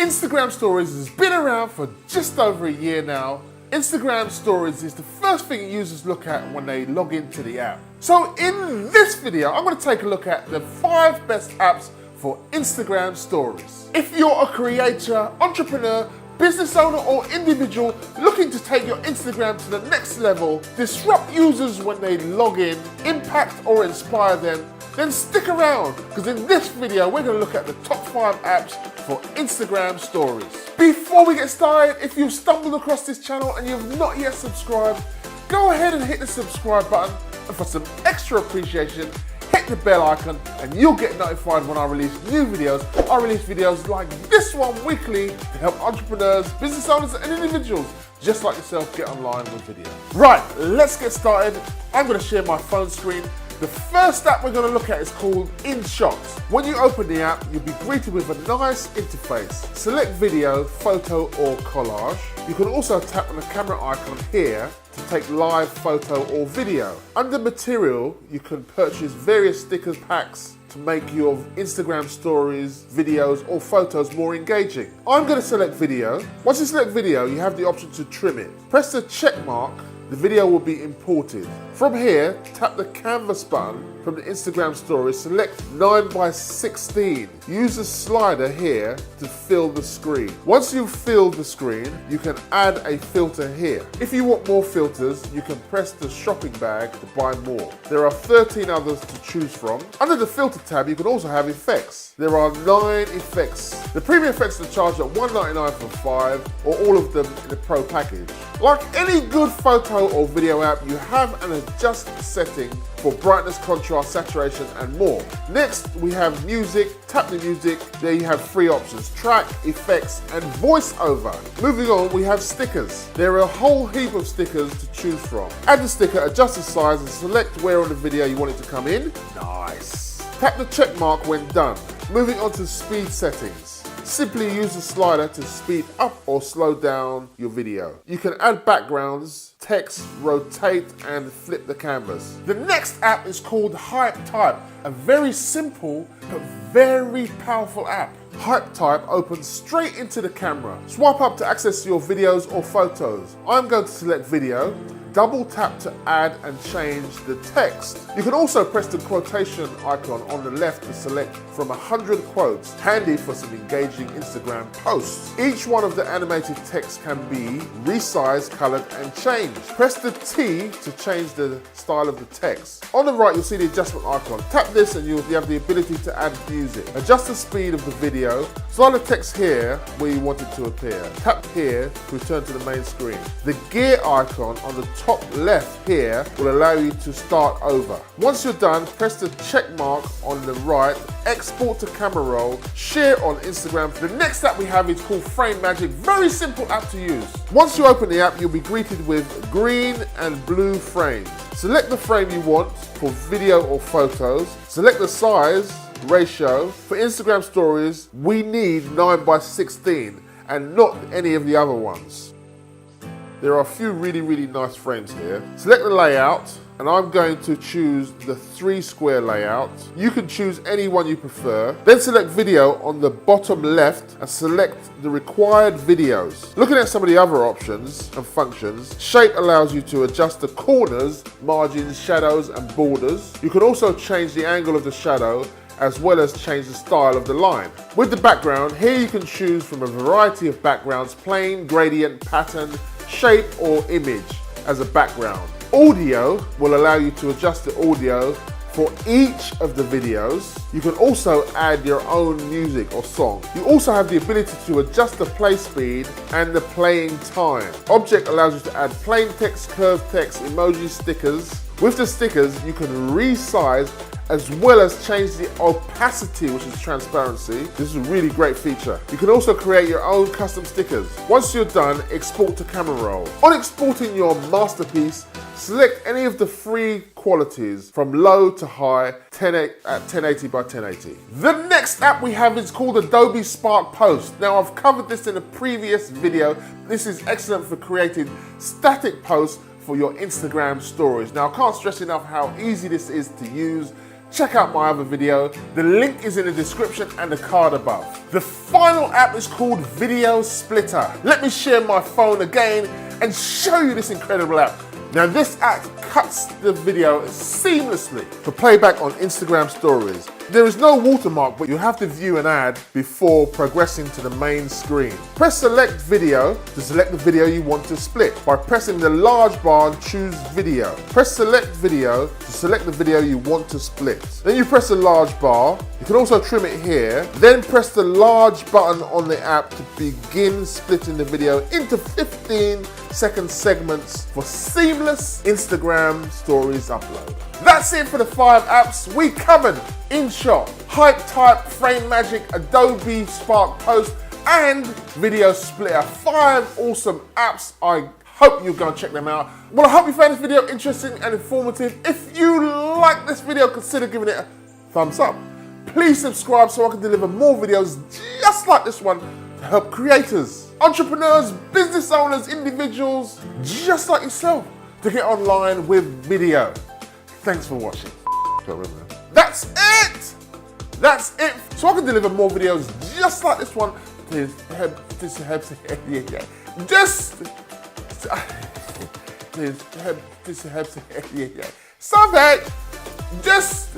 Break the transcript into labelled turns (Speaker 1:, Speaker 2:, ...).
Speaker 1: Instagram Stories has been around for just over a year now. Instagram Stories is the first thing users look at when they log into the app. So in this video, I'm going to take a look at the 5 best apps for Instagram Stories. If you're a creator, entrepreneur, business owner or individual looking to take your Instagram to the next level, disrupt users when they log in, impact or inspire them, then stick around, because in this video we're going to look at the top 5 apps for Instagram Stories. Before we get started, if you've stumbled across this channel and you've not yet subscribed, go ahead and hit the subscribe button, and for some extra appreciation, hit the bell icon and you'll get notified when I release new videos. I release videos like this one weekly to help entrepreneurs, business owners and individuals just like yourself get online with video. Right, let's get started. I'm going to share my phone screen. The first app we're going to look at is called InShot. When you open the app, you'll be greeted with a nice interface. Select video, photo or collage. You can also tap on the camera icon here to take live photo or video. Under material, you can purchase various stickers packs to make your Instagram stories, videos or photos more engaging. I'm going to select video. Once you select video, you have the option to trim it. Press the check mark. The video will be imported. From here, tap the canvas button from the Instagram story, select 9:16. Use the slider here to fill the screen. Once you've filled the screen, you can add a filter here. If you want more filters, you can press the shopping bag to buy more. There are 13 others to choose from. Under the filter tab, you can also have effects. There are 9 effects. The premium effects are charged at $1.99 for 5, or all of them in the pro package. Like any good photo or video app, you have an adjust setting for brightness, contrast, saturation and more. Next we have music. Tap the music. There you have 3 options: track, effects and voiceover. Moving on, we have stickers. There are a whole heap of stickers to choose from. Add the sticker, adjust the size and select where on the video you want it to come in. Nice. Tap the check mark when done. Moving on to speed settings. Simply use the slider to speed up or slow down your video. You can add backgrounds, text, rotate and flip the canvas. The next app is called Hyatt Type, a very simple but very powerful app. Hyatt Type opens straight into the camera. Swipe up to access your videos or photos. I'm going to select video. Double tap to add and change the text. You can also press the quotation icon on the left to select from 100 quotes, handy for some engaging Instagram posts. Each one of the animated text can be resized, colored and changed. Press the T to change the style of the text. On the right, you'll see the adjustment icon. Tap this and you'll have the ability to add music. Adjust the speed of the video. Slide the text here where you want it to appear. Tap here to return to the main screen. The gear icon on the top left here will allow you to start over. Once you're done, press the check mark on the right, export to camera roll, share on Instagram. The next app we have is called Frame Magic. Very simple app to use. Once you open the app, you'll be greeted with green and blue frames. Select the frame you want for video or photos. Select the size, ratio. For Instagram stories, we need 9:16 and not any of the other ones. There are a few really nice frames here. Select the layout, and I'm going to choose the 3 square layout. You can choose any one you prefer. Then select video on the bottom left and select the required videos. Looking at some of the other options and functions, shape allows you to adjust the corners, margins, shadows and borders. You can also change the angle of the shadow as well as change the style of the line. With the background, here you can choose from a variety of backgrounds: plain, gradient, pattern, shape or image as a background. Audio will allow you to adjust the audio for each of the videos. You can also add your own music or song. You also have the ability to adjust the play speed and the playing time. Object allows you to add plain text, curved text, emojis, stickers. With the stickers, you can resize as well as change the opacity, which is transparency. This is a really great feature. You can also create your own custom stickers. Once you're done, export to camera roll. On exporting your masterpiece, select any of the 3 qualities from low to high at 1080 by 1080. The next app we have is called Adobe Spark Post. Now I've covered this in a previous video. This is excellent for creating static posts for your Instagram stories. Now I can't stress enough how easy this is to use. check out my other video. The link is in the description and the card above. The final app is called Video Splitter. Let me share my phone again and show you this incredible app. Now this app cuts the video seamlessly for playback on Instagram stories. There is no watermark, but you have to view an ad before progressing to the main screen. Press select video to select the video you want to split by pressing the large bar and choose video. Press select video to select the video you want to split. Then you press the large bar. You can also trim it here. Then press the large button on the app to begin splitting the video into 15-second segments for seamless Instagram stories upload. That's it for the 5 apps we covered. InShot, Hyatt Type, Frame Magic, Adobe Spark Post, and Video Splitter. 5 awesome apps. I hope you're going to check them out. Well, I hope you found this video interesting and informative. If you like this video, consider giving it a thumbs up. Please subscribe so I can deliver more videos just like this one to help creators, entrepreneurs, business owners, individuals just like yourself to get online with video. Thanks for watching. That's it! That's it! So I can deliver more videos just like this one. Stop that! Just